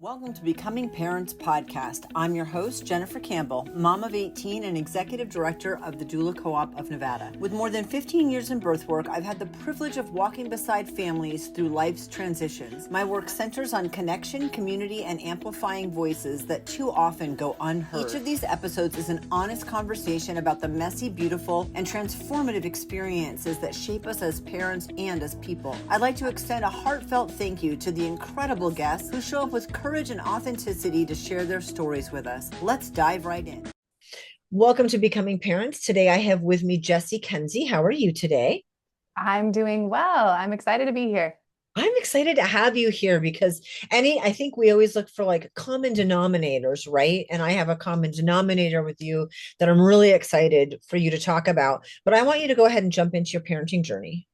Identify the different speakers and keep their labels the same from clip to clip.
Speaker 1: Welcome to Becoming Parents Podcast. I'm your host, Jennifer Campbell, mom of 18 and executive director of the Doula Co-op of Nevada. With more than 15 years in birth work, I've had the privilege of walking beside families through life's transitions. My work centers on connection, community, and amplifying voices that too often go unheard. Each of these episodes is an honest conversation about the messy, beautiful, and transformative experiences that shape us as parents and as people. I'd like to extend a heartfelt thank you to the incredible guests who show up with courage and authenticity to share their stories with us. Let's dive right in. Welcome to Becoming Parents. Today I have with me Jessie, Kensey. How are you today?
Speaker 2: I'm doing well. I'm excited to be here.
Speaker 1: I'm excited to have you here because I think we always look for like common denominators, right? And I have a common denominator with you that I'm really excited for you to talk about. But I want you to go ahead and jump into your parenting journey.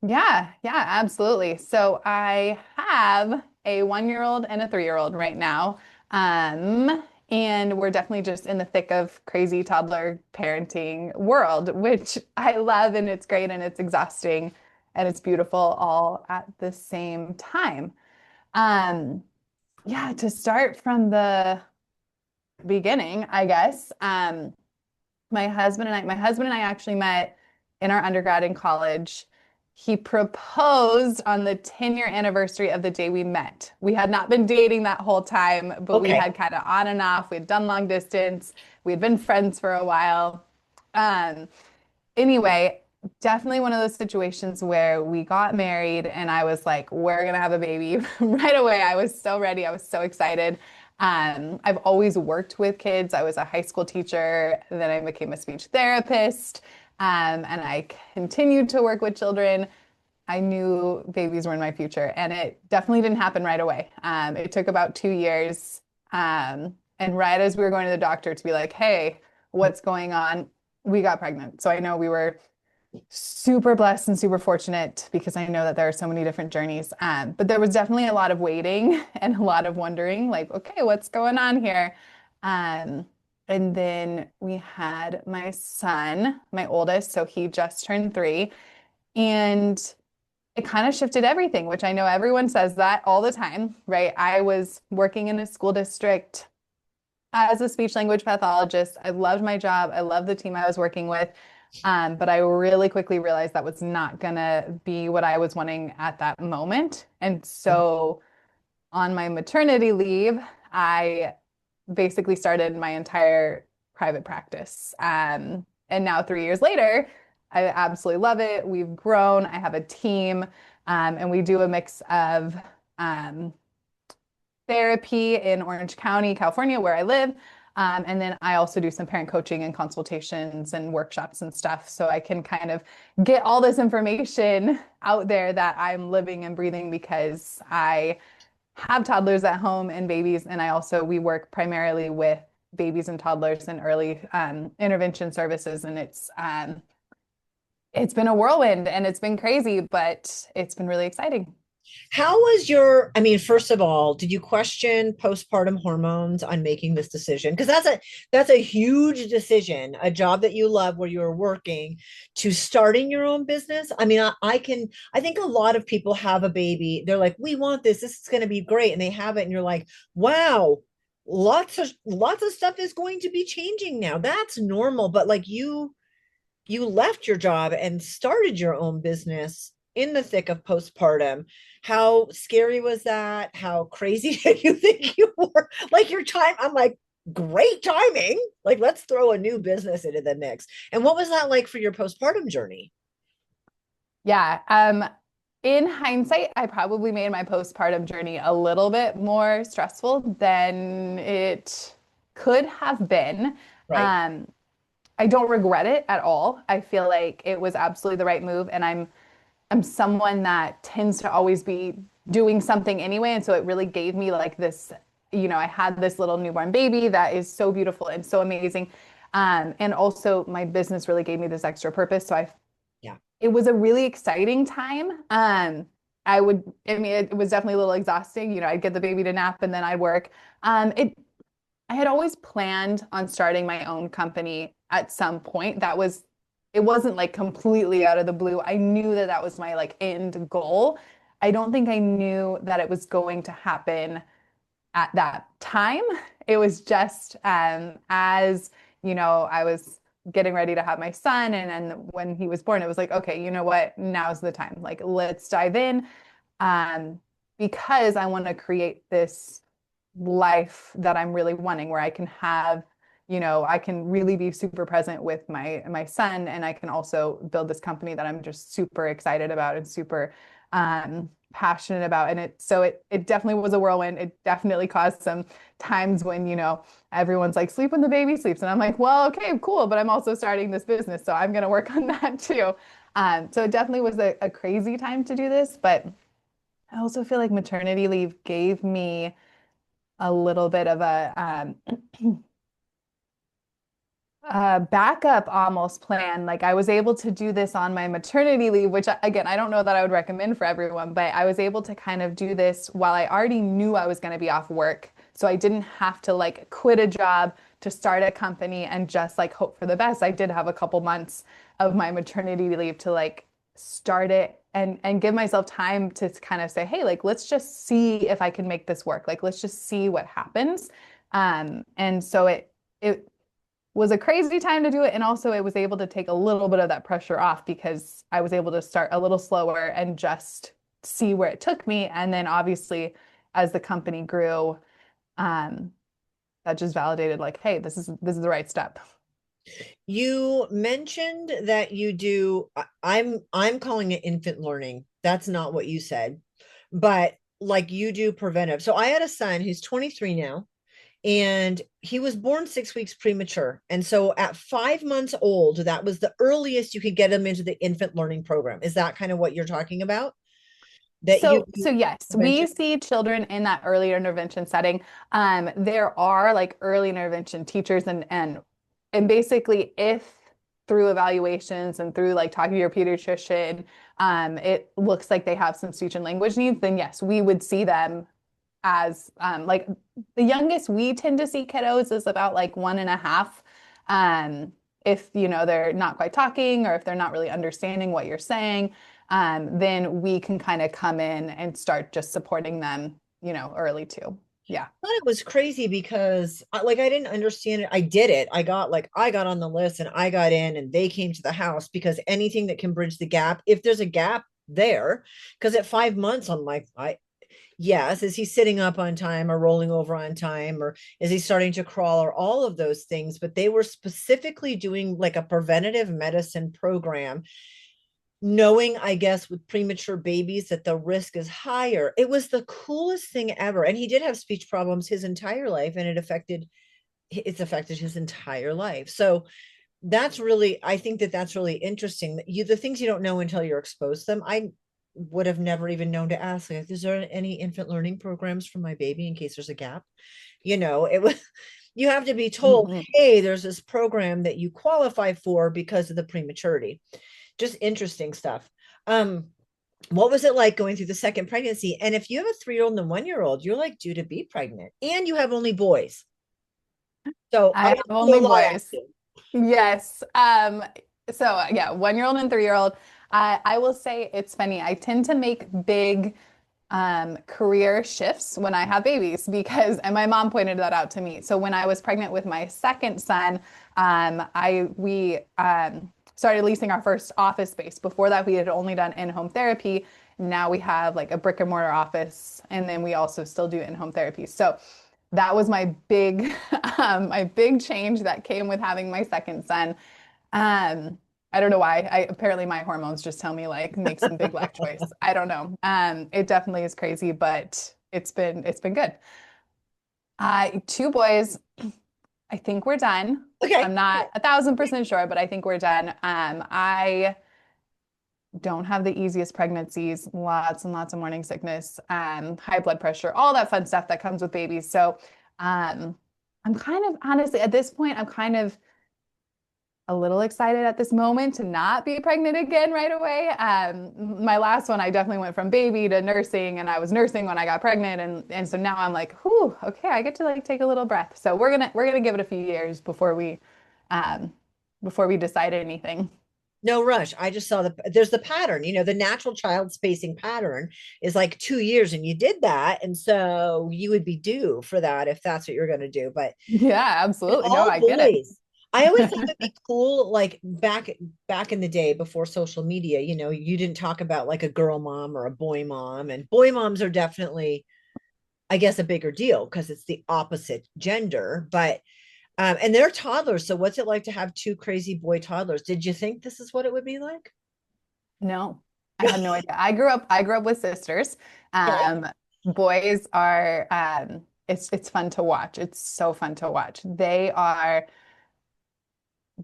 Speaker 2: Yeah, absolutely. So I have a 1-year-old and a 3-year-old right now. And we're definitely just in the thick of crazy toddler parenting world, which I love, and it's great and it's exhausting and it's beautiful all at the same time. To start from the beginning, I guess. My husband and I actually met in our undergrad in college. He proposed on the 10-year anniversary of the day we met. We had not been dating that whole time, but we had kind of on and off. We had done long distance. We had been friends for a while. Anyway, definitely one of those situations where we got married and I was like, we're going to have a baby right away. I was so ready. I was so excited. I've always worked with kids. I was a high school teacher. Then I became a speech therapist. And I continued to work with children. I knew babies were in my future, and it definitely didn't happen right away. It took about 2 years. And right as we were going to the doctor to be like, hey, what's going on? We got pregnant. So I know we were super blessed and super fortunate because I know that there are so many different journeys. But there was definitely a lot of waiting and a lot of wondering, like, okay, what's going on here? And then we had my son, my oldest, so he just turned 3. And it kind of shifted everything, which I know everyone says that all the time, right? I was working in a school district as a speech language pathologist. I loved my job. I loved the team I was working with. But I really quickly realized that was not going to be what I was wanting at that moment. And so on my maternity leave, I basically started my entire private practice. And now 3 years later, I absolutely love it. We've grown. I have a team, and we do a mix of therapy in Orange County, California, where I live. And then I also do some parent coaching and consultations and workshops and stuff. So I can kind of get all this information out there that I'm living and breathing because I have toddlers at home and babies. And we work primarily with babies and toddlers and early intervention services. And it's been a whirlwind and it's been crazy, but it's been really exciting.
Speaker 1: How was first of all, did you question postpartum hormones on making this decision? Because that's a huge decision, a job that you love where you're working to starting your own business. I think a lot of people have a baby. They're like, we want this is going to be great. And they have it. And you're like, wow, lots of stuff is going to be changing now. That's normal. But like you left your job and started your own business in the thick of postpartum. How scary was that? How crazy did you think you were? Like your time, I'm like, great timing. Like, let's throw a new business into the mix. And what was that like for your postpartum journey?
Speaker 2: Yeah. In hindsight, I probably made my postpartum journey a little bit more stressful than it could have been.
Speaker 1: Right.
Speaker 2: I don't regret it at all. I feel like it was absolutely the right move, and I'm someone that tends to always be doing something anyway. And so it really gave me like this, I had this little newborn baby that is so beautiful and so amazing. And also my business really gave me this extra purpose. So it was a really exciting time. It was definitely a little exhausting. I'd get the baby to nap and then I'd work. I had always planned on starting my own company at some point. It wasn't like completely out of the blue. I knew that was my like end goal. I don't think I knew that it was going to happen at that time. It was just as, I was getting ready to have my son. And then when he was born, it was like, okay, you know what? Now's the time. Like, let's dive in. Um, because I want to create this life that I'm really wanting where I can have, I can really be super present with my son, and I can also build this company that I'm just super excited about and super passionate about. And it definitely was a whirlwind. It definitely caused some times when, everyone's like, sleep when the baby sleeps. And I'm like, well, okay, cool. But I'm also starting this business. So I'm going to work on that too. So it definitely was a crazy time to do this. But I also feel like maternity leave gave me a little bit of a backup almost plan. Like I was able to do this on my maternity leave, which again, I don't know that I would recommend for everyone, but I was able to kind of do this while I already knew I was going to be off work. So I didn't have to like quit a job to start a company and just like hope for the best. I did have a couple months of my maternity leave to like start it and give myself time to kind of say, hey, like let's just see if I can make this work. Like let's just see what happens. And so it was a crazy time to do it. And also it was able to take a little bit of that pressure off because I was able to start a little slower and just see where it took me. And then obviously as the company grew, um, that just validated like, hey, this is the right step.
Speaker 1: You mentioned that you do, I'm calling it infant learning. That's not what you said, but like you do preventive. So I had a son who's 23 now, and he was born 6 weeks premature. And so at 5 months old, that was the earliest you could get him into the infant learning program. Is that kind of what you're talking about? That you
Speaker 2: So yes, we
Speaker 1: prevention?
Speaker 2: see children in that early intervention setting. There are like early intervention teachers and basically if through evaluations and through like talking to your pediatrician, it looks like they have some speech and language needs, then yes, we would see them as like the youngest we tend to see kiddos is about like 1.5. If they're not quite talking or if they're not really understanding what you're saying, then we can kind of come in and start just supporting them, early too. Yeah.
Speaker 1: I thought it was crazy because like I didn't understand it. I did it. I got on the list and I got in and they came to the house because anything that can bridge the gap, if there's a gap there, because at 5 months I'm like, yes, is he sitting up on time or rolling over on time or is he starting to crawl or all of those things? But they were specifically doing like a preventative medicine program, knowing, I guess, with premature babies that the risk is higher. It was the coolest thing ever. And he did have speech problems his entire life, and it's affected his entire life. So that's really, I think that that's really interesting. That the things you don't know until you're exposed to them. I would have never even known to ask, like, is there any infant learning programs for my baby in case there's a gap? It was, you have to be told,
Speaker 2: Mhm.
Speaker 1: hey, there's this program that you qualify for because of the prematurity. Just interesting stuff. Um, what was it like going through the second pregnancy? And if you have a 3-year-old and a 1-year-old, you're like due to be pregnant, and you have only boys. So
Speaker 2: I
Speaker 1: I
Speaker 2: have
Speaker 1: want to throw
Speaker 2: only
Speaker 1: a lot at
Speaker 2: boys.
Speaker 1: you.
Speaker 2: Yes. So yeah, 1-year-old and 3-year-old. I will say it's funny. I tend to make big career shifts when I have babies and my mom pointed that out to me. So when I was pregnant with my second son, we started leasing our first office space. Before that, we had only done in-home therapy. Now we have like a brick and mortar office, and then we also still do in-home therapy. So that was my big, my big change that came with having my second son. I don't know why. Apparently my hormones just tell me like make some big life choice. I don't know. It definitely is crazy, but it's been good. Two boys. I think we're done.
Speaker 1: Okay.
Speaker 2: I'm not 1,000% sure, but I think we're done. I don't have the easiest pregnancies, lots and lots of morning sickness, high blood pressure, all that fun stuff that comes with babies. So, I'm kind of honestly at this point, I'm kind of a little excited at this moment to not be pregnant again right away. My last one, I definitely went from baby to nursing, and I was nursing when I got pregnant, and so now I'm like, whew, okay, I get to like take a little breath. So we're gonna give it a few years before we decide anything.
Speaker 1: No rush. I just saw there's the pattern, the natural child spacing pattern is like 2 years, and you did that. And so you would be due for that if that's what you're going to do. But
Speaker 2: Yeah,
Speaker 1: and
Speaker 2: absolutely. No,
Speaker 1: all
Speaker 2: I get it.
Speaker 1: boys. I always thought it'd be cool, like back in the day before social media, you didn't talk about like a girl mom or a boy mom. And boy moms are definitely, I guess, a bigger deal because it's the opposite gender. But and they're toddlers. So what's it like to have two crazy boy toddlers? Did you think this is what it would be like?
Speaker 2: No, I had no idea. I grew up with sisters.
Speaker 1: Okay.
Speaker 2: Um, boys are it's fun to watch. It's so fun to watch.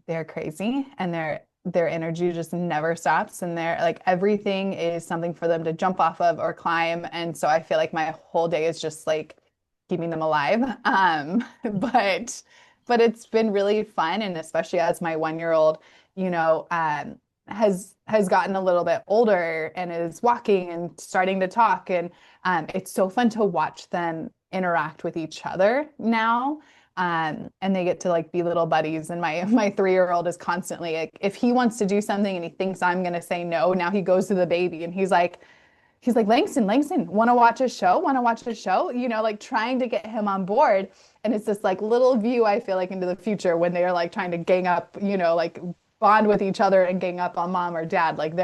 Speaker 2: They're crazy and their energy just never stops and they're like everything is something for them to jump off of or climb. And so I feel like my whole day is just like keeping them alive. But it's been really fun and especially as my 1 year old, you know, has gotten a little bit older and is walking and starting to talk and it's so fun to watch them interact with each other now. And they get to like be little buddies. And my 3 year old is constantly like, if he wants to do something and he thinks I'm gonna say no, now he goes to the baby and he's like, Langston, want to watch a show? Want to watch a show? Like trying to get him on board. And it's this like little view, I feel like, into the future when they are like trying to gang up, like bond with each other and gang up on mom or dad. Like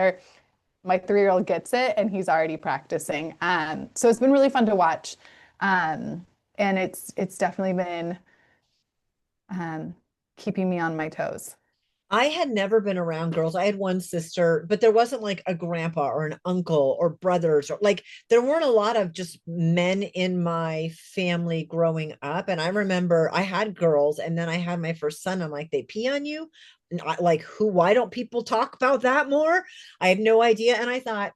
Speaker 2: my 3 year old gets it and he's already practicing. So it's been really fun to watch. And it's definitely been um, keeping me on my toes.
Speaker 1: I had never been around girls. I had one sister, but there wasn't like a grandpa or an uncle or brothers, or like there weren't a lot of just men in my family growing up. And I remember I had girls and then I had my first son. I'm like, they pee on you? And like, why don't people talk about that more? I had no idea. And I thought,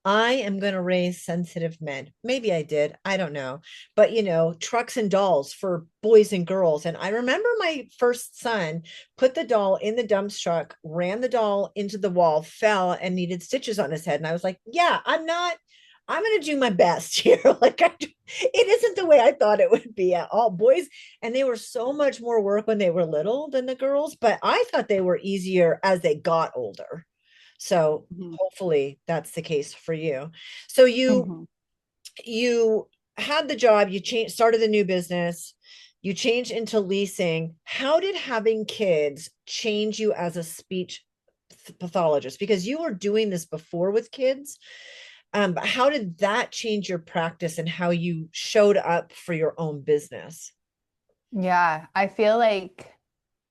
Speaker 1: I am going to raise sensitive men. Maybe I did. I don't know. But, trucks and dolls for boys and girls. And I remember my first son put the doll in the dump truck, ran the doll into the wall, fell, and needed stitches on his head. And I was like, yeah, I'm going to do my best here. Like, it isn't the way I thought it would be at all. Boys, and they were so much more work when they were little than the girls, but I thought they were easier as they got older. So
Speaker 2: Mhm.
Speaker 1: hopefully that's the case for you. So
Speaker 2: Mhm.
Speaker 1: you had the job, you changed, started the new business, you changed into leasing. How did having kids change you as a speech pathologist? Because you were doing this before with kids. But how did that change your practice and how you showed up for your own business?
Speaker 2: Yeah, I feel like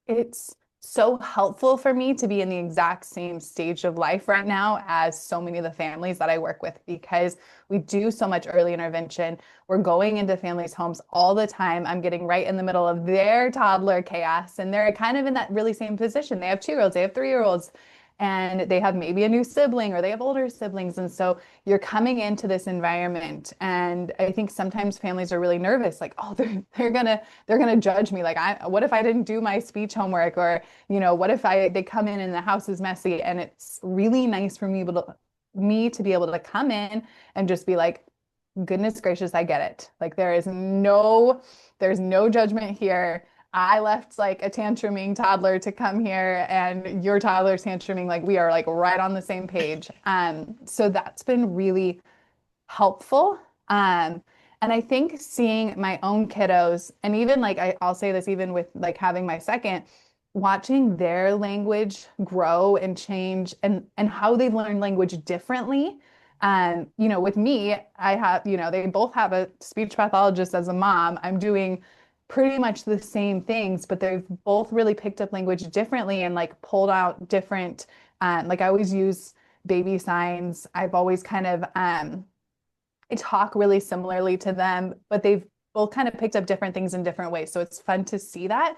Speaker 2: it's so helpful for me to be in the exact same stage of life right now as so many of the families that I work with because we do so much early intervention. We're going into families' homes all the time. I'm getting right in the middle of their toddler chaos, and they're kind of in that really same position. They have 2 year olds, they have 3 year olds, and they have maybe a new sibling or they have older siblings. And so you're coming into this environment. And I think sometimes families are really nervous, like, oh, they're gonna judge me. Like, what if I didn't do my speech homework? Or, what if they come in and the house is messy? And it's really nice for me to be able to come in and just be like, goodness gracious, I get it. Like there's no judgment here. I left like a tantruming toddler to come here and your toddler's tantruming. Like we are like right on the same page. So that's been really helpful. And I think seeing my own kiddos, and even like I'll say this even with like having my second, watching their language grow and change and how they learn language differently. With me, I have, they both have a speech pathologist as a mom. I'm doing pretty much the same things, but they've both really picked up language differently and like pulled out different, like I always use baby signs. I've always kind of I talk really similarly to them, but they've both kind of picked up different things in different ways. So it's fun to see that.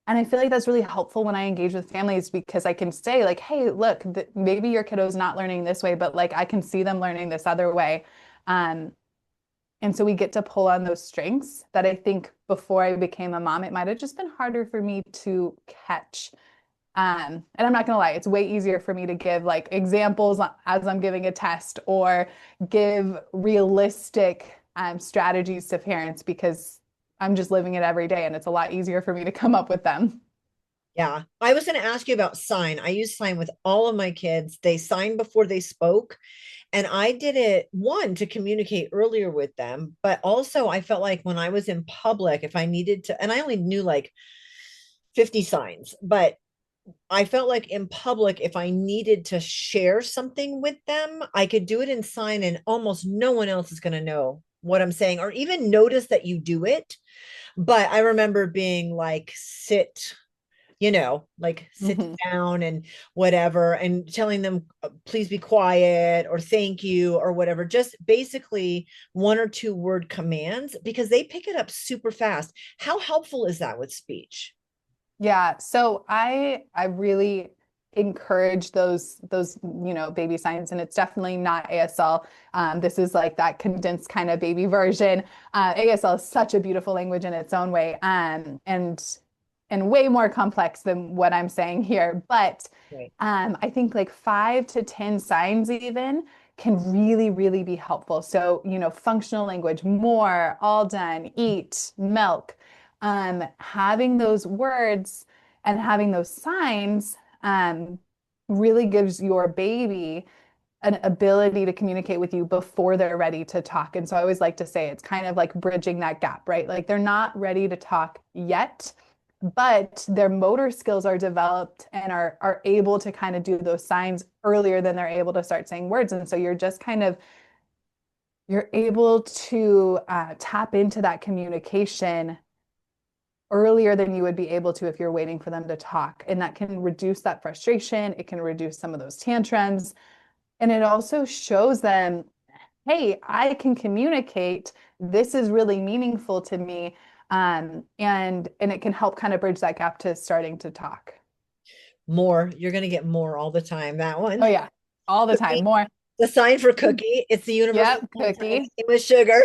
Speaker 2: And I feel like that's really helpful when I engage with families because I can say, like, hey, look, maybe your kiddo's not learning this way, but like I can see them learning this other way. Um, and so we get to pull on those strengths that I think before I became a mom, it might have just been harder for me to catch. And I'm not gonna lie, it's way easier for me to give like examples as I'm giving a test or give realistic strategies to parents because I'm just living it every day and it's a lot easier for me to come up with them.
Speaker 1: Yeah. I was going to ask you about sign. I use sign with all of my kids. They signed before they spoke. And I did it one to communicate earlier with them, but also I felt like when I was in public, if I needed to, and I only knew like 50 signs, but I felt like in public, if I needed to share something with them, I could do it in sign and almost no one else is going to know what I'm saying or even notice that you do it. But I remember being like, sit, like sit
Speaker 2: Mhm.
Speaker 1: down and whatever, and telling them, please be quiet or thank you or whatever. Just basically one or two word commands because they pick it up super fast. How helpful is that with speech?
Speaker 2: Yeah, so I really encourage those baby signs, and it's definitely not ASL. This is like that condensed kind of baby version. ASL is such a beautiful language in its own way, and way more complex than what I'm saying here. But
Speaker 1: Right.
Speaker 2: I think like 5 to 10 signs even can really, really be helpful. So, functional language, more, all done, eat, milk, having those words and having those signs really gives your baby an ability to communicate with you before they're ready to talk. And so I always like to say it's kind of like bridging that gap, right? Like they're not ready to talk yet, but their motor skills are developed and are able to kind of do those signs earlier than they're able to start saying words. And so you're just kind of you're able to tap into that communication earlier than you would be able to if you're waiting for them to talk. And that can reduce that frustration. It can reduce some of those tantrums. And it also shows them, hey, I can communicate. This is really meaningful to me. And it can help kind of bridge that gap to starting to talk.
Speaker 1: More, you're going to get more all the time. That
Speaker 2: Oh
Speaker 1: one.
Speaker 2: yeah, all the time.
Speaker 1: Cookie,
Speaker 2: More.
Speaker 1: the sign for cookie. It's the universal
Speaker 2: Yep,
Speaker 1: sign.
Speaker 2: cookie.
Speaker 1: Same with sugar.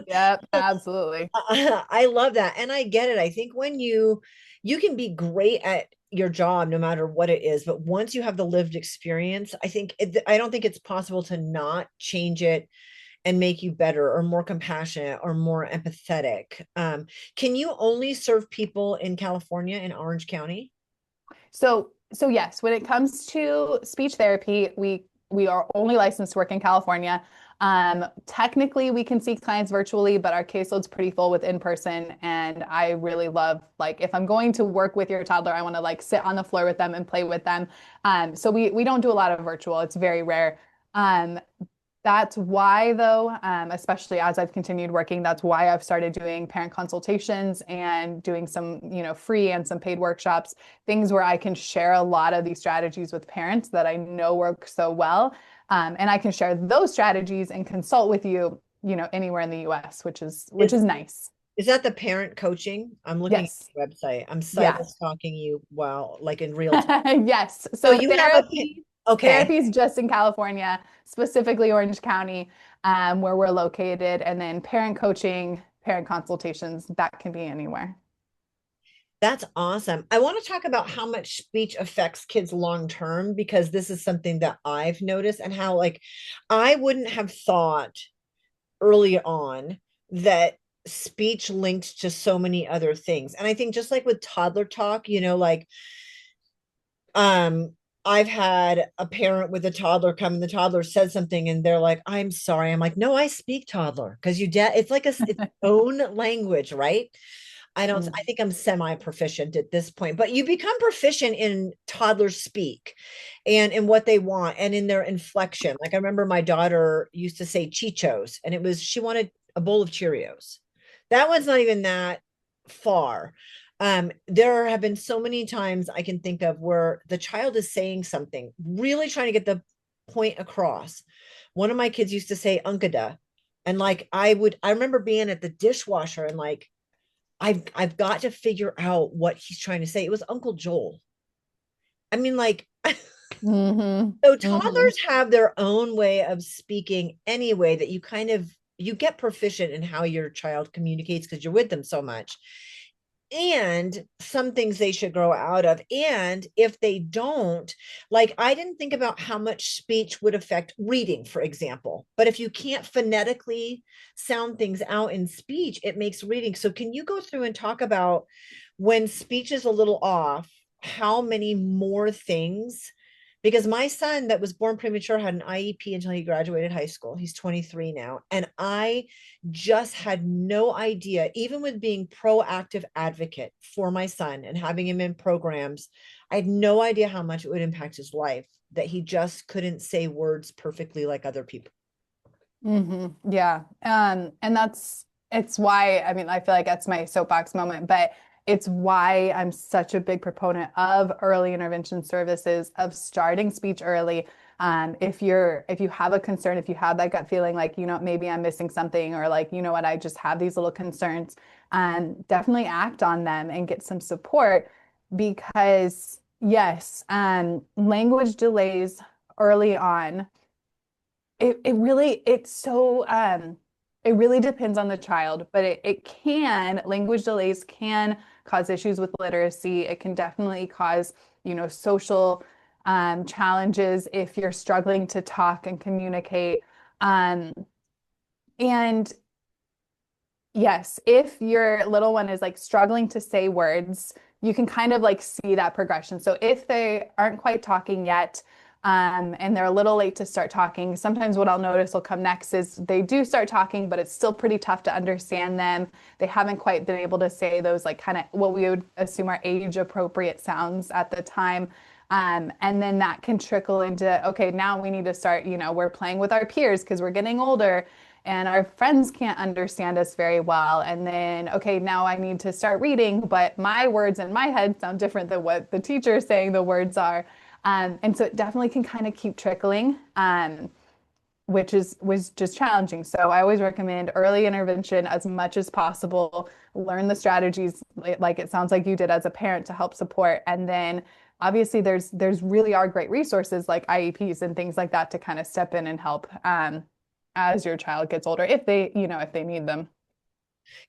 Speaker 2: Yep, absolutely.
Speaker 1: I love that. And I get it. I think when you can be great at your job no matter what it is, but once you have the lived experience, I don't think it's possible to not change it and make you better or more compassionate or more empathetic. Can you only serve people in California in Orange County?
Speaker 2: So yes, when it comes to speech therapy, we are only licensed to work in California. Technically, we can see clients virtually, but our caseload's pretty full with in person. And I really love, like, if I'm going to work with your toddler, I want to like sit on the floor with them and play with them. So we don't do a lot of virtual. It's very rare. Um, that's why, though, especially as I've continued working, that's why I've started doing parent consultations and doing some, free and some paid workshops, things where I can share a lot of these strategies with parents that I know work so well. And I can share those strategies and consult with you, anywhere in the US, which
Speaker 1: Is
Speaker 2: is nice.
Speaker 1: is that the parent coaching? I'm looking at
Speaker 2: Yes.
Speaker 1: the website. I'm
Speaker 2: Yeah.
Speaker 1: cyber stalking you while like in real time.
Speaker 2: Yes.
Speaker 1: So
Speaker 2: So
Speaker 1: you have okay.
Speaker 2: therapy is just in California, specifically Orange County, where we're located. And then parent coaching, parent consultations, that can be anywhere.
Speaker 1: That's awesome. I want to talk about how much speech affects kids long term because this is something that I've noticed and how like I wouldn't have thought early on that speech linked to so many other things. And I think just like with toddler talk, like um I've had a parent with a toddler come and the toddler says something and they're like, I'm sorry. I'm like, no, I speak toddler because it's like its own language, right? I
Speaker 2: Mm.
Speaker 1: think I'm semi proficient at this point, but you become proficient in toddler speak and in what they want and in their inflection. Like I remember my daughter used to say Chichos and she wanted a bowl of Cheerios. That one's not even that far. There have been so many times I can think of where the child is saying something, really trying to get the point across. One of my kids used to say Unkada. And like I remember being at the dishwasher and like I've got to figure out what he's trying to say. It was Uncle Joel. I mean, like,
Speaker 2: Hmm.
Speaker 1: so
Speaker 2: Hmm.
Speaker 1: toddlers have their own way of speaking anyway that you get proficient in how your child communicates because you're with them so much. And some things they should grow out of. And if they don't, like I didn't think about how much speech would affect reading, for example. But if you can't phonetically sound things out in speech, it makes reading. So can you go through and talk about when speech is a little off? how many more things, because my son that was born premature had an IEP until he graduated high school. He's 23 now. And I just had no idea, even with being proactive advocate for my son and having him in programs, I had no idea how much it would impact his life, that he just couldn't say words perfectly like other people.
Speaker 2: Yeah. And it's why, I mean, I feel like that's my soapbox moment, but it's why I'm such a big proponent of early intervention services, of starting speech early. If you have a concern, if you have that gut feeling like, maybe I'm missing something, or like, what, I just have these little concerns, definitely act on them and get some support, because yes, language delays early on, it really depends on the child, but language delays can cause issues with literacy. It can definitely cause, social challenges if you're struggling to talk and communicate. Um, and yes, if your little one is like struggling to say words, you can kind of like see that progression. So if they aren't quite talking yet, and they're a little late to start talking, sometimes what I'll notice will come next is they do start talking, but it's still pretty tough to understand them. They haven't quite been able to say those like kind of what we would assume are age appropriate sounds at the time. And then that can trickle into, okay, now we need to start, we're playing with our peers because we're getting older and our friends can't understand us very well. And then, okay, now I need to start reading, but my words in my head sound different than what the teacher is saying the words are. And so it definitely can kind of keep trickling, which was just challenging. So I always recommend early intervention as much as possible. Learn the strategies, like it sounds like you did as a parent, to help support. And then obviously there's really are great resources like IEPs and things like that to kind of step in and help as your child gets older, if they need them.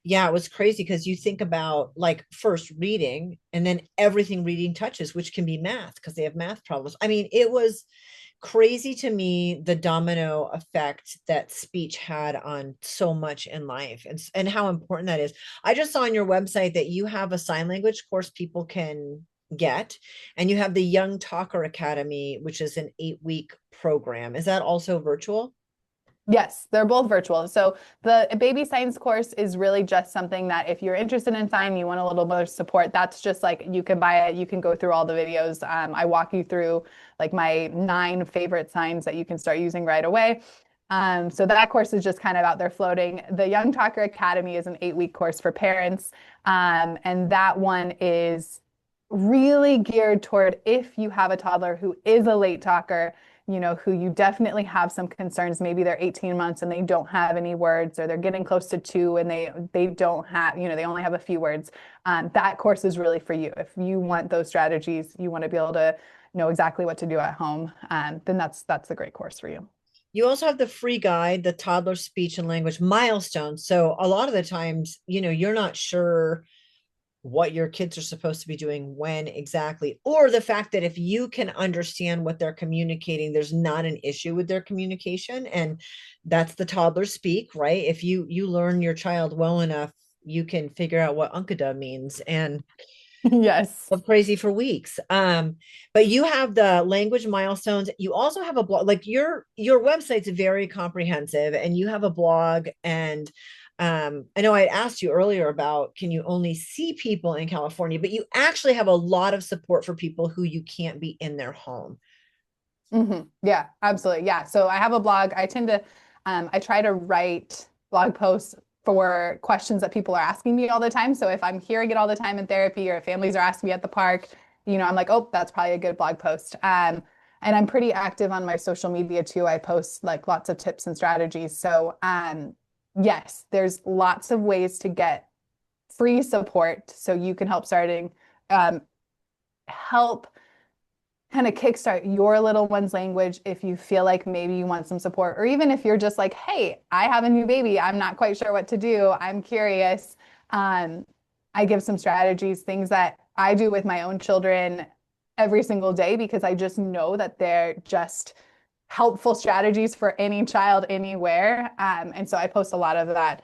Speaker 1: Yeah, it was crazy because you think about like first reading and then everything reading touches, which can be math because they have math problems. I mean, it was crazy to me, the domino effect that speech had on so much in life, and how important that is. I just saw on your website that you have a sign language course people can get, and you have the Young Talker Academy, which is an 8-week program. Is that also virtual?
Speaker 2: Yes, they're both virtual. So the baby science course is really just something that if you're interested in sign, you want a little more support, that's just like you can buy it, you can go through all the videos. I walk you through like my 9 favorite signs that you can start using right away. So that course is just kind of out there floating. The Young Talker Academy is an 8-week course for parents. And that one is really geared toward if you have a toddler who is a late talker, who you definitely have some concerns. Maybe they're 18 months and they don't have any words, or they're getting close to 2 and they don't have, they only have a few words. That course is really for you. If you want those strategies, you want to be able to know exactly what to do at home, then that's a great course for you.
Speaker 1: You also have the free guide, the toddler speech and language milestones. So a lot of the times, you're not sure what your kids are supposed to be doing when exactly, or the fact that if you can understand what they're communicating, there's not an issue with their communication. And that's the toddler speak, right? If you learn your child well enough, you can figure out what unkada means and
Speaker 2: Yes.
Speaker 1: of crazy for weeks. But you have the language milestones. You also have a blog, like your website's very comprehensive, and you have a blog. And I know I asked you earlier about, can you only see people in California, but you actually have a lot of support for people who you can't be in their home.
Speaker 2: Yeah, absolutely. Yeah. So I have a blog. I try to write blog posts for questions that people are asking me all the time. So if I'm hearing it all the time in therapy, or if families are asking me at the park, I'm like, oh, that's probably a good blog post. And I'm pretty active on my social media too. I post like lots of tips and strategies. So, yes, there's lots of ways to get free support so you can um, help kind of kickstart your little one's language if you feel like maybe you want some support, or even if you're just like, hey, I have a new baby, I'm not quite sure what to do, I'm curious. I give some strategies, things that I do with my own children every single day, because I just know that they're just helpful strategies for any child anywhere. And so I post a lot of that.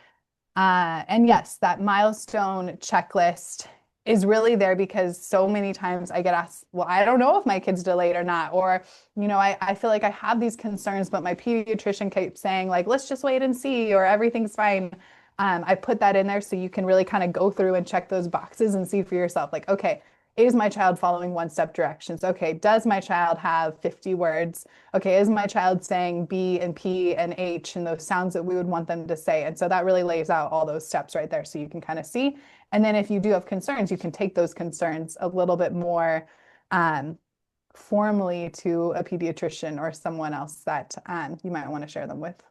Speaker 2: And yes, that milestone checklist is really there because so many times I get asked, well, I don't know if my kid's delayed or not. Or, I feel like I have these concerns, but my pediatrician keeps saying, like, let's just wait and see, or everything's fine. I put that in there so you can really kind of go through and check those boxes and see for yourself, like, okay, is my child following one-step directions? Okay, does my child have 50 words? Okay, is my child saying B and P and H and those sounds that we would want them to say? And so that really lays out all those steps right there so you can kind of see. And then if you do have concerns, you can take those concerns a little bit more formally to a pediatrician or someone else that you might want to share them with.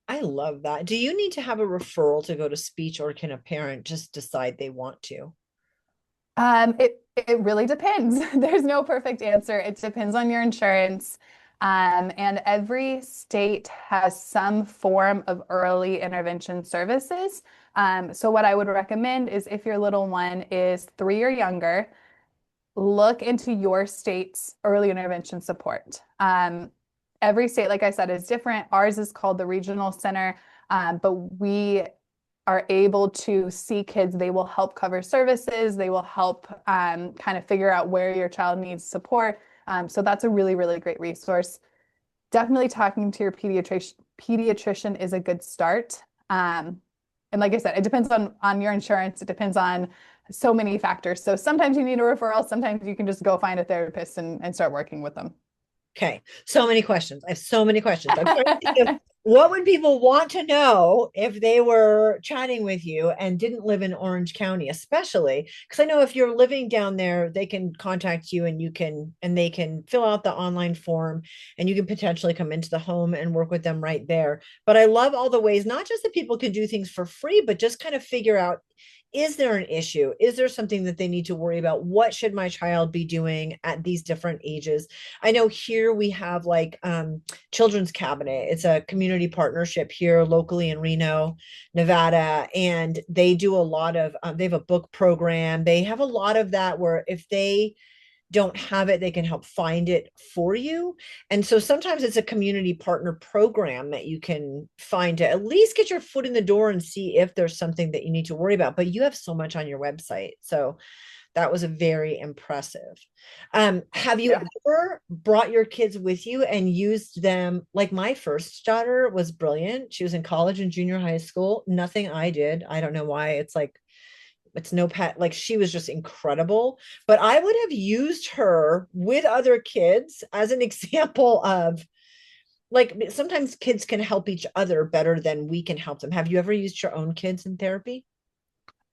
Speaker 1: I love that. Do you need to have a referral to go to speech, or can a parent just decide they want to?
Speaker 2: It really depends. There's no perfect answer. It depends on your insurance. And every state has some form of early intervention services. So what I would recommend is if your little one is 3 or younger, look into your state's early intervention support. Every state, like I said, is different. Ours is called the Regional Center, but we are able to see kids. They will help cover services. They will help kind of figure out where your child needs support. So that's a really, really great resource. Definitely talking to your pediatrician is a good start. And like I said, it depends on your insurance. It depends on so many factors. So sometimes you need a referral. Sometimes you can just go find a therapist and start working with them.
Speaker 1: Okay. So many questions. I have so many questions. I'm trying to think of what would people want to know if they were chatting with you and didn't live in Orange County, especially because I know if you're living down there, they can contact you and they can fill out the online form and you can potentially come into the home and work with them right there. But I love all the ways, not just that people can do things for free, but just kind of figure out, is there an issue? Is there something that they need to worry about? What should my child be doing at these different ages? I know here we have like Children's Cabinet. It's a community partnership here locally in Reno, Nevada. And they do a lot of, they have a book program. They have a lot of that where if they don't have it, they can help find it for you. And so sometimes it's a community partner program that you can find to at least get your foot in the door and see if there's something that you need to worry about. But you have so much on your website. So that was a very impressive. Have you ever brought your kids with you and used them? Like my first daughter was brilliant. She was in college and junior high school. Nothing I did. I don't know why. It's no pet, like she was just incredible, but I would have used her with other kids as an example of like sometimes kids can help each other better than we can help them. Have you ever used your own kids in therapy?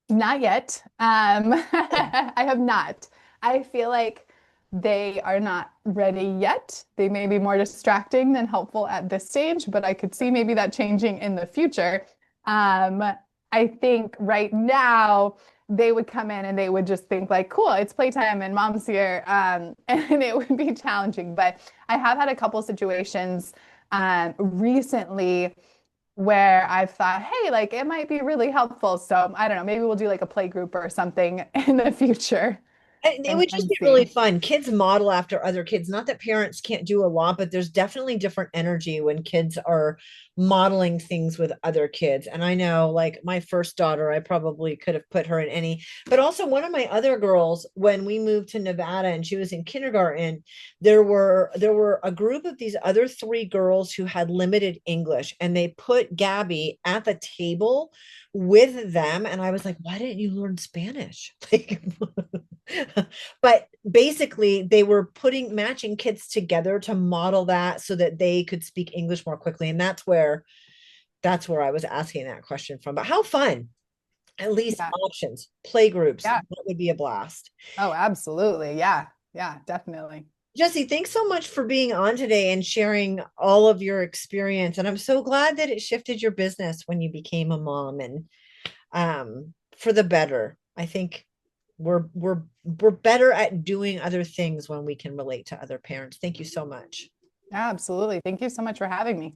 Speaker 2: Not yet. I have not. I feel like they are not ready yet. They may be more distracting than helpful at this stage, but I could see maybe that changing in the future. I think right now they would come in and they would just think like, cool, it's playtime and mom's here. And it would be challenging. But I have had a couple situations recently where I've thought, hey, like it might be really helpful. So I don't know, maybe we'll do like a play group or something in the future
Speaker 1: It would just
Speaker 2: and
Speaker 1: be really
Speaker 2: see.
Speaker 1: fun. Kids model after other kids. Not that parents can't do a lot, but there's definitely different energy when kids are modeling things with other kids. And I know, like my first daughter, I probably could have put her in any, but also one of my other girls, when we moved to Nevada and she was in kindergarten, there were a group of these other 3 girls who had limited English, and they put Gabby at the table with them. And I was like, why didn't you learn Spanish? Like, but basically they were matching kids together to model that so that they could speak English more quickly. And that's where I was asking that question from. But how fun. At least
Speaker 2: Yeah.
Speaker 1: options, play groups.
Speaker 2: Yeah.
Speaker 1: That would be a blast.
Speaker 2: Oh, absolutely. Yeah. Yeah, definitely.
Speaker 1: Jessie, thanks so much for being on today and sharing all of your experience. And I'm so glad that it shifted your business when you became a mom, and for the better. I think we're better at doing other things when we can relate to other parents. Thank you so much.
Speaker 2: Yeah, absolutely. Thank you so much for having me.